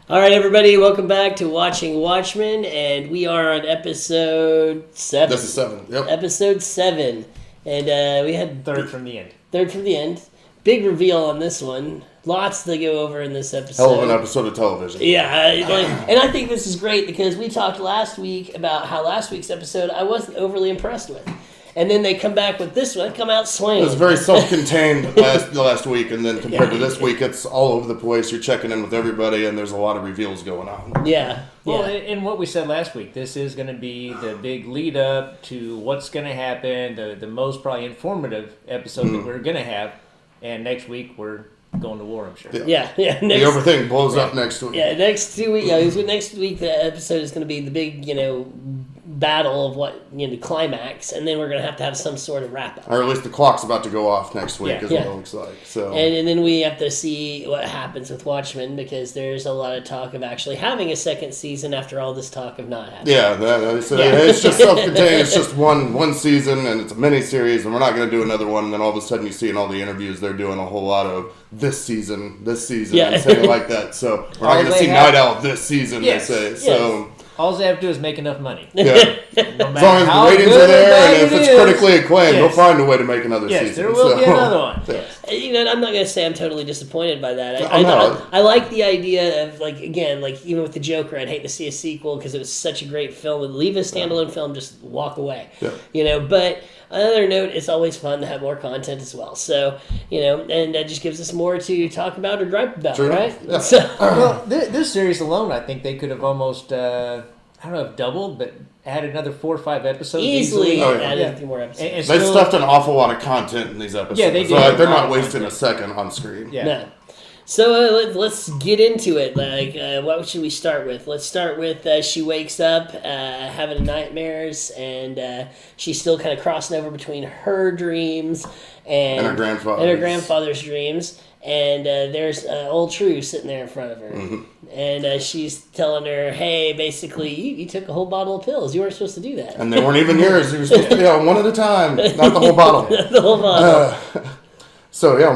All right, everybody, welcome back to Watching Watchmen, and we are on episode 7. This is 7, yep. Episode 7, and we had... Third from the end. Third from the end. Big reveal on this one. Lots to go over in this episode. Hell of an episode of television. Yeah, and I think this is great because we talked last week about how last week's episode I wasn't overly impressed with. And then they come back with this one, come out swinging. It was very self-contained last week, and then compared to this week, it's all over the place. You're checking in with everybody, and there's a lot of reveals going on. Yeah. Well, and what we said last week, this is going to be the big lead-up to what's going to happen, the most probably informative episode that we're going to have. And next week, we're going to war, I'm sure. Yeah. The everything blows up next week. Yeah, next week the episode is going to be the big, battle of the climax, and then we're going to have some sort of wrap up. Or at least the clock's about to go off next week, is what it looks like. So, and then we have to see what happens with Watchmen, because there's a lot of talk of actually having a second season after all this talk of not having. It's just self-contained. It's just one season, and it's a mini-series, and we're not going to do another one, and then all of a sudden you see in all the interviews they're doing a whole lot of this season, and saying like that. So we're not going to see Night Owl this season, they say. So... All they have to do is make enough money. Yeah. No as long as the ratings are there, and if it's critically acclaimed, they'll find a way to make another season. Yes, there will be another one. Yeah. I'm not going to say I'm totally disappointed by that. I like the idea of, even with the Joker, I'd hate to see a sequel because it was such a great film. Leave a standalone film, just walk away. Yeah. But on another note, it's always fun to have more content as well. So, and that just gives us more to talk about or gripe about, right? Yeah. Well, this series alone, I think they could have almost... I don't know if doubled, but added another 4 or 5 episodes. Easily added a few more episodes. They stuffed an awful lot of content in these episodes. Yeah, they did. So they're not wasting a second on screen. Yeah. No. So let's get into it. What should we start with? Let's start with she wakes up having nightmares, and she's still kind of crossing over between her dreams and her grandfather's dreams. And there's old True sitting there in front of her. Mm-hmm. And she's telling her, hey, basically, you took a whole bottle of pills. You weren't supposed to do that. And they weren't even yours. You were supposed to be on one at a time, not the whole bottle. The whole bottle.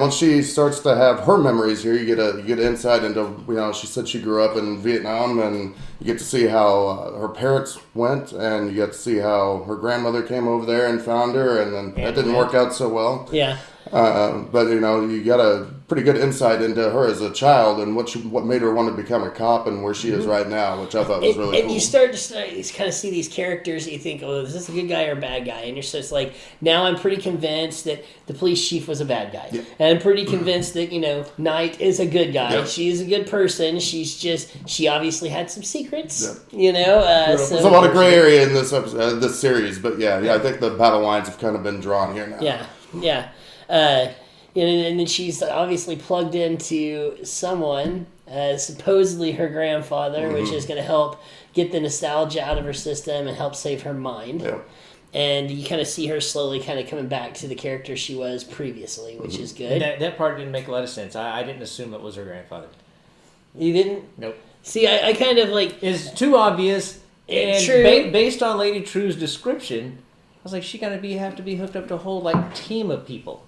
Once she starts to have her memories here, you get insight into, she said she grew up in Vietnam, and you get to see how her parents went, and you get to see how her grandmother came over there and found her, and then that didn't work out so well. Yeah. But you got a pretty good insight into her as a child and what made her want to become a cop and where she is right now, which I thought was really cool. And you start to kind of see these characters that you think, oh, is this a good guy or a bad guy? And you're just like, now I'm pretty convinced that the police chief was a bad guy. Yeah. And I'm pretty convinced that, Knight is a good guy. Yeah. She's a good person. She obviously had some secrets, There's a lot of gray area in this episode, this series, but I think the battle lines have kind of been drawn here now. Yeah. And then she's obviously plugged into someone, supposedly her grandfather, which is going to help get the nostalgia out of her system and help save her mind. Yeah. And you kind of see her slowly kind of coming back to the character she was previously, which is good. That part didn't make a lot of sense. I didn't assume it was her grandfather. You didn't? Nope. See, I kind of It's too obvious. And true. Based on Lady True's description, I was like, she's going to have to be hooked up to a whole team of people.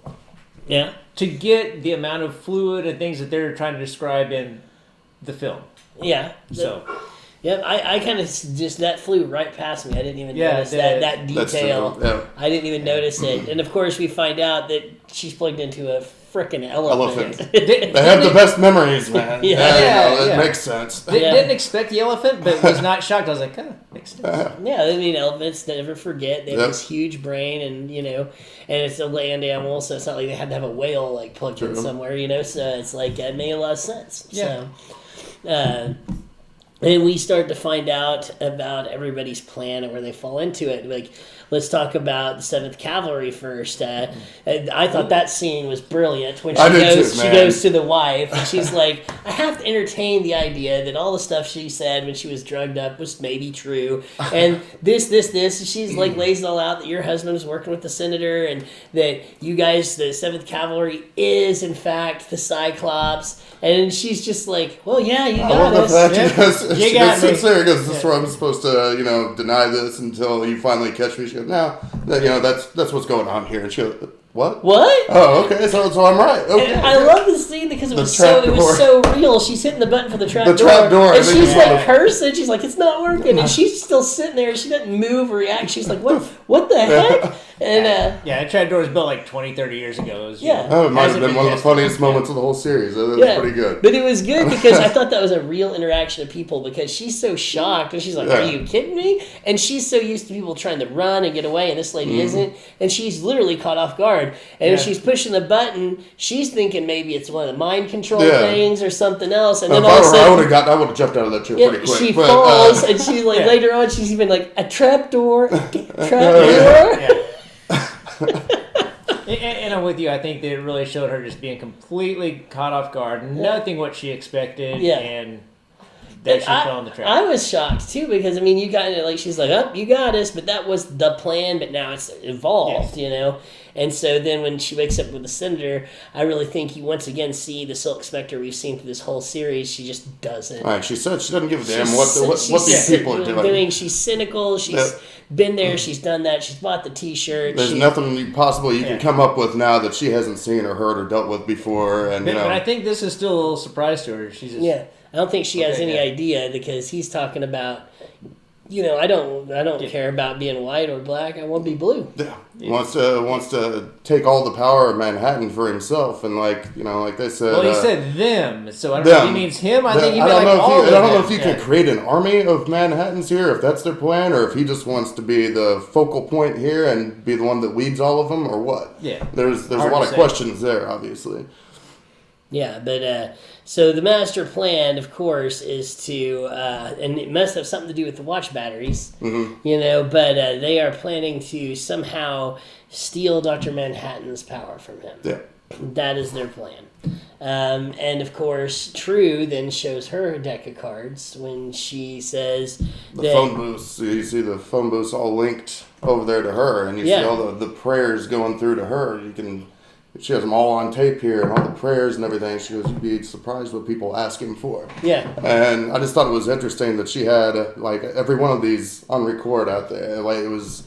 Yeah. To get the amount of fluid and things that they're trying to describe in the film. Yeah. So. Yep, I kind of just, that flew right past me. I didn't even notice that detail. Yeah. I didn't even notice it. And of course we find out that she's plugged into a frickin' elephant. They have the best memories, man. It makes sense. Didn't expect the elephant, but was not shocked. I was like, makes sense. Yeah, elephants never forget. They have this huge brain, and and it's a land animal, so it's not like they had to have a whale plugged in somewhere, so it's it made a lot of sense. Yeah. So, and we start to find out about everybody's plan and where they fall into it. Let's talk about the 7th Cavalry first. I thought that scene was brilliant when she goes to the wife, and she's like, I have to entertain the idea that all the stuff she said when she was drugged up was maybe true. And this. She's lays it all out that your husband was working with the senator, and that you guys, the 7th Cavalry, is in fact the Cyclops. And she's just like, well, yeah, you got us. She sits there and goes, this is where I'm supposed to, deny this until you finally catch me. She goes, no, that's what's going on here. And she goes, What? What? Oh, okay. So I'm right. Okay. And I love this scene because it was trap so real. She's hitting the button for the trap door, and she's like cursing. She's like, it's not working, and she's still sitting there. She doesn't move or react. She's like, what the heck? And that trap door was built like 20, 30 years ago. It was, it might have been one of the funniest moments of the whole series. It was pretty good. But it was good because I thought that was a real interaction of people because she's so shocked and she's like, are you kidding me? And she's so used to people trying to run and get away, and this lady isn't, and she's literally caught off guard. And when she's pushing the button, she's thinking maybe it's one of the mind control things or something else. And then all of a sudden, I would have jumped out of that chair pretty quick. She falls, and she's like later on, she's even like a trap door. And I'm with you. I think they really showed her just being completely caught off guard, nothing what she expected, and that she fell in the trap. I was shocked too because I mean, you got it. Like she's like, "Oh, you got us," but that was the plan. But now it's evolved, you know. And so then when she wakes up with the senator, I really think you once again see the Silk Spectre we've seen through this whole series. She just doesn't. Right, she said she doesn't give a damn what these people are doing. She's cynical. She's been there. She's done that. She's bought the T-shirt. There's nothing you can come up with now that she hasn't seen or heard or dealt with before. And but I think this is still a little surprise to her. She's just, I don't think she has any idea because he's talking about. You know, I don't care about being white or black. I want to be blue. Yeah, wants to take all the power of Manhattan for himself, and like they said. Well, he said them, so I don't know if he means him. I think he meant like all of them. I don't know if you can create an army of Manhattans here, if that's their plan, or if he just wants to be the focal point here and be the one that leads all of them, or what. Yeah, there's a lot of questions there, obviously. Yeah, but so the master plan, of course, is to, and it must have something to do with the watch batteries, you know, but they are planning to somehow steal Dr. Manhattan's power from him. Yeah. That is their plan. And, of course, True then shows her deck of cards when she says the phone booths, you see the phone booths all linked over there to her, and you see all the prayers going through to her. She has them all on tape here and all the prayers and everything. She goes, you'd be surprised what people ask him for. Yeah. And I just thought it was interesting that she had every one of these on record out there. It's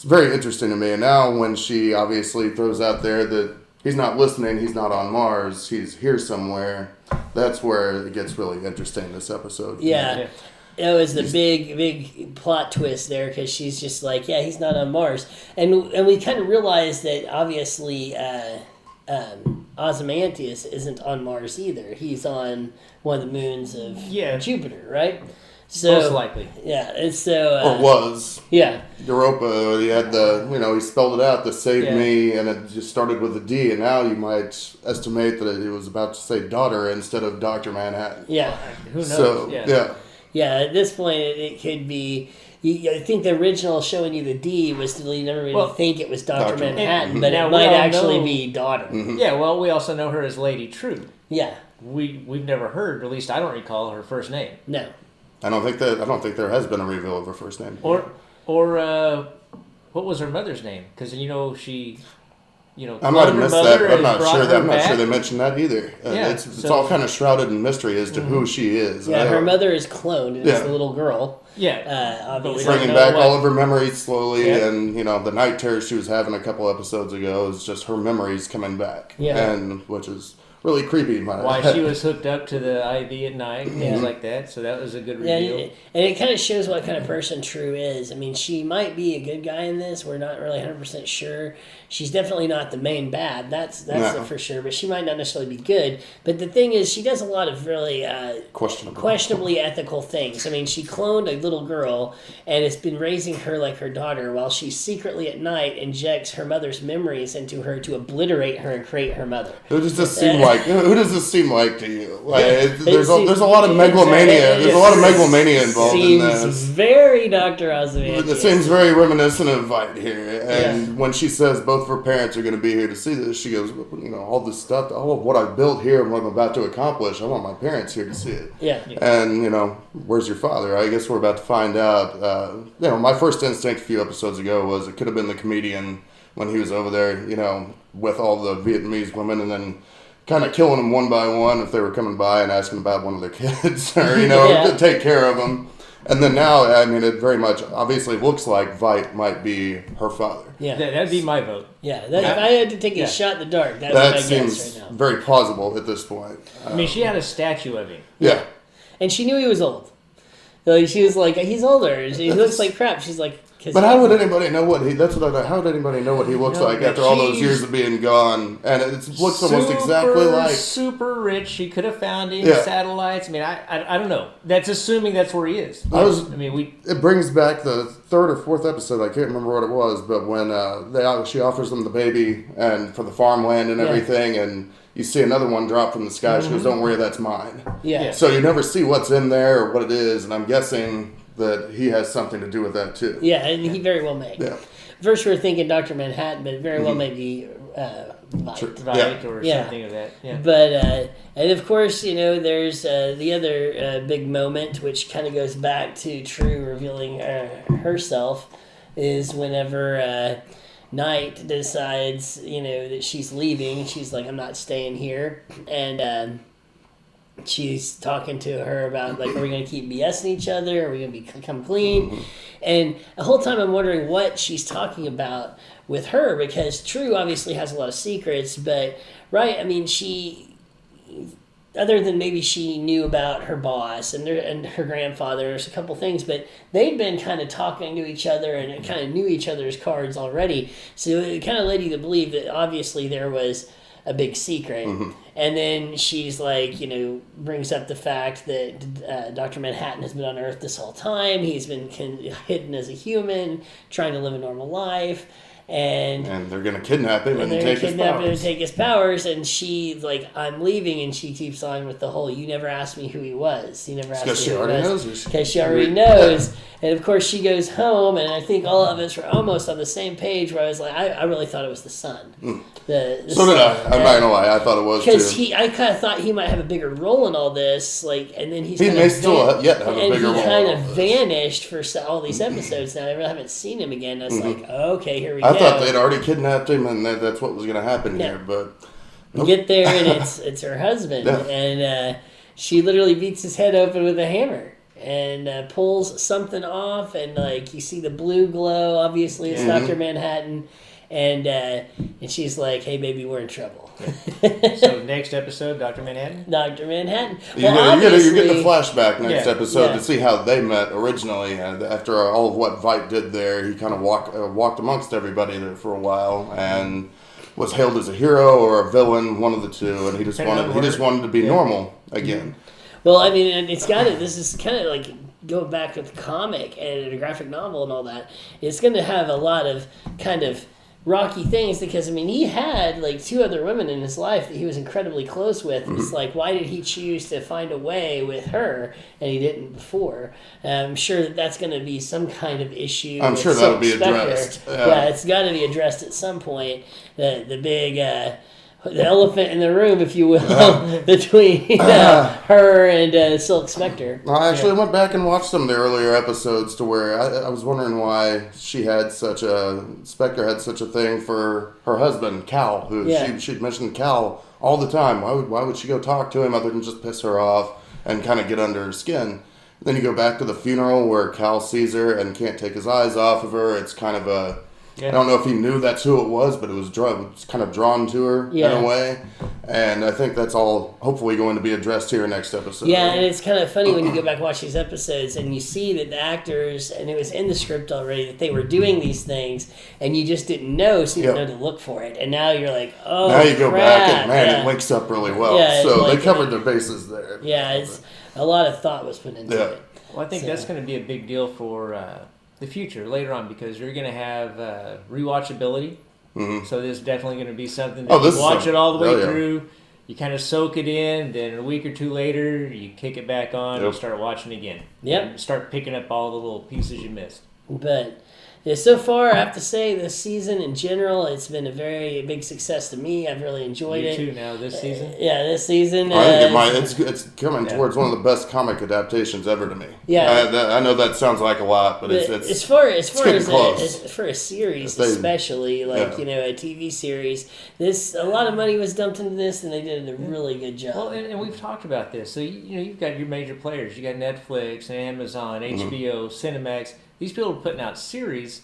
very interesting to me. And now when she obviously throws out there that he's not listening, he's not on Mars, he's here somewhere, that's where it gets really interesting this episode. Yeah. It was the big plot twist there because she's just like, he's not on Mars. And we kind of realized that obviously Ozymandias isn't on Mars either. He's on one of the moons of Jupiter, right? So, most likely. Yeah, and so... or was. Yeah. Europa, he had he spelled it out, the save me, and it just started with a D, and now you might estimate that it was about to say daughter instead of Dr. Manhattan. Yeah. Who knows? So, Yeah, at this point, it could be... I think the original showing you the D was to lead everybody to think it was Dr. Manhattan, but it might actually be daughter. Mm-hmm. Yeah, well, we also know her as Lady True. Yeah. We've never heard, or at least I don't recall her first name. No. I don't think there has been a reveal of her first name. Or what was her mother's name? Because she... I might have missed that, but I'm not sure they mentioned that either. Yeah, it's all kind of shrouded in mystery as to who she is. Yeah, her mother is cloned, and it's the little girl. Yeah. Obviously. Bringing back all of her memories slowly, and, the night terrors she was having a couple episodes ago is just her memories coming back. Yeah. And which is really creepy. Why she was hooked up to the IV at night, things like that. So that was a good reveal. Yeah, and it kind of shows what kind of person True is. I mean, she might be a good guy in this. We're not really 100% sure. She's definitely not the main bad. That's for sure. But she might not necessarily be good. But the thing is, she does a lot of really questionably ethical things. I mean, she cloned a little girl and has been raising her like her daughter while she secretly at night injects her mother's memories into her to obliterate her and create her mother. Who does this seem like? Who does this seem like to you? There's a lot of megalomania. There's a lot of megalomania involved in this. Seems very Dr. Ozymandias. It seems very reminiscent of Vite here. And when she says both of her parents are going to be here to see this, she goes, all this stuff, all of what I've built here and what I'm about to accomplish, I want my parents here to see it. Yeah. And, where's your father? I guess we're about to find out. My first instinct a few episodes ago was it could have been the comedian when he was over there, with all the Vietnamese women, and then kind of killing them one by one if they were coming by and asking about one of their kids or, to take care of them. And then now, I mean, it very much obviously looks like Veidt might be her father. Yeah, That'd be my vote. yeah. If I had to take a shot in the dark, that's what That I seems guess right now. very plausible at this point. I mean, she had a statue of him. Yeah. And she knew he was old. Like she was like, he's older. He looks like crap. She's like, But how would anybody know what he? That's what I. How would anybody know what he looks like after all those years of being gone? And it looks almost exactly like super rich. She could have found him Yeah. satellites. I mean, I don't know. That's assuming that's where he is. We. It brings back the third or fourth episode. I can't remember what it was, but when she offers them the baby and for the farmland and everything, and you see another one drop from the sky. She goes, "Don't worry, that's mine." Yeah. So you never see what's in there or what it is, and I'm guessing that he has something to do with that too. Yeah, and he very well may. Yeah. First we were thinking Dr. Manhattan, but it very well may be Veidt. Right, or something of that. Yeah. But and of course, there's the other big moment, which kind of goes back to True revealing herself, is whenever Night decides, that she's leaving. She's like, I'm not staying here, and she's talking to her about like, are we going to keep BSing each other? Are we going to become clean? And the whole time I'm wondering what she's talking about with her, because True obviously has a lot of secrets, but right, I mean, she, other than maybe she knew about her boss and her grandfather, there's a couple things, but they'd been kind of talking to each other and kind of knew each other's cards already. So it kind of led you to believe that obviously there was a big secret. And then she's like, brings up the fact that Dr. Manhattan has been on Earth this whole time. He's been hidden as a human, trying to live a normal life. And they're going to kidnap him and take his powers. And she's like, I'm leaving. And she keeps on with the whole, you never asked me who he was. You never asked me who he was. Because she already knows. And of course she goes home, and I think all of us were almost on the same page where I was like, I really thought it was the son. The so son. did I. I'm not going to lie. I thought it was too. Because I kind of thought he might have a bigger role in all this. And then he may still yet have a bigger role. And he kind of vanished for all these episodes now. I really haven't seen him again. I was like, okay, here we go. I thought they'd already kidnapped him, and that's what was going to happen here. But you get there, and it's her husband, and she literally beats his head open with a hammer and pulls something off, and you see the blue glow. Obviously, it's Dr. Manhattan, and she's like, "Hey, baby, we're in trouble." So next episode, Dr. Manhattan. Dr. Manhattan. You're getting the flashback next episode to see how they met originally. And after all of what Veidt did there, he kind of walked amongst everybody there for a while and was hailed as a hero or a villain, one of the two. And he just wanted to be normal again. Well, I mean, it's got it. This is kind of like going back to the comic and a graphic novel and all that. It's going to have a lot of kind of rocky things because, I mean, he had two other women in his life that he was incredibly close with. It's like, why did he choose to find a way with her and he didn't before? I'm sure that's going to be some kind of issue. I'm sure that'll be addressed. Yeah, it's got to be addressed at some point. The big the elephant in the room, if you will, between her and Silk Spectre. I actually went back and watched some of the earlier episodes to where I was wondering why Spectre had such a thing for her husband, Cal, who she'd mentioned Cal all the time. Why would she go talk to him other than just piss her off and kind of get under her skin? Then you go back to the funeral where Cal sees her and can't take his eyes off of her. It's kind of a... I don't know if he knew that's who it was, but it was kind of drawn to her in a way. And I think that's all hopefully going to be addressed here next episode. Yeah, and it's kind of funny when you go back and watch these episodes and you see that the actors, and it was in the script already, that they were doing these things, and you just didn't know, so you didn't know to look for it. And now you're like, oh, now you go crap. back and, it links up really well. Yeah, so they covered their bases there. Yeah, it's a lot of thought was put into it. Well, I think that's going to be a big deal for... the future later on, because you're going to have rewatchability. So there's definitely going to be something that you watch it all the way through. You kind of soak it in, then a week or two later, you kick it back on and start watching again. Yep. Start picking up all the little pieces you missed. But Yeah, so far, I have to say, this season in general, it's been a very big success to me. I've really enjoyed it. You too now this season? Yeah, this season. I think it's coming towards one of the best comic adaptations ever to me. Yeah. I know that sounds like a lot, but it's as far as for a series, They- especially like a TV series, a lot of money was dumped into this, and they did a really good job. Well, and we've talked about this. So you've got your major players. You got Netflix, Amazon, HBO, Cinemax. These people are putting out series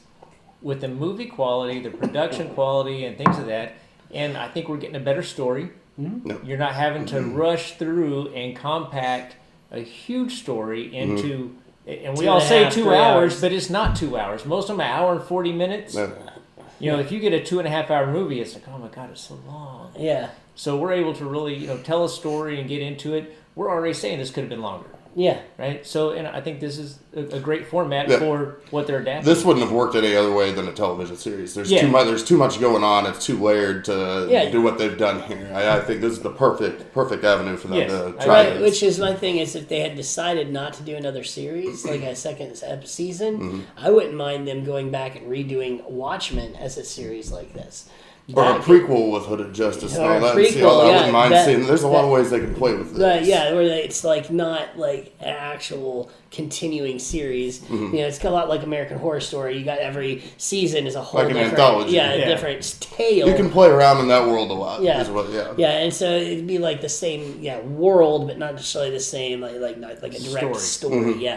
with the movie quality, the production quality, and things of that. And I think we're getting a better story. Mm-hmm. You're not having to rush through and compact a huge story into, and we all say 2 hours, but it's not 2 hours. Most of them are 1 hour and 40 minutes. Yeah. If you get a 2.5 hour movie, it's like, oh my God, it's so long. Yeah. So we're able to really, tell a story and get into it. We're already saying this could have been longer. Yeah. Right? So, and I think this is a great format for what they're adapting. This wouldn't have worked any other way than a television series. There's too much going on. It's too layered to do what they've done here. I think this is the perfect avenue for them to try this. Which is my thing is if they had decided not to do another series, like a second season, I wouldn't mind them going back and redoing Watchmen as a series like this. Or a prequel with Hooded Justice and all that. Prequel, I wouldn't mind seeing. There's a lot of ways they can play with this. Where it's like not like an actual continuing series. It's a lot like American Horror Story. You got every season is a whole like an different, anthology. a different tale. You can play around in that world a lot. Yeah, and so it'd be like the same world, but not necessarily the same like a direct story.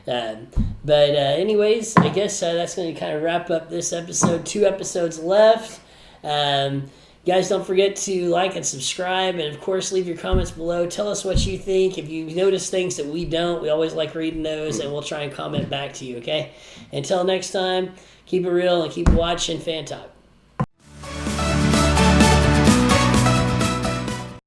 But anyways, I guess that's going to kind of wrap up this episode. 2 episodes left. Guys, don't forget to like and subscribe, and of course leave your comments below. Tell us what you think. If you notice things that we don't, we always like reading those, and we'll try and comment back to you, okay? Until next time, keep it real and keep watching FanTalk.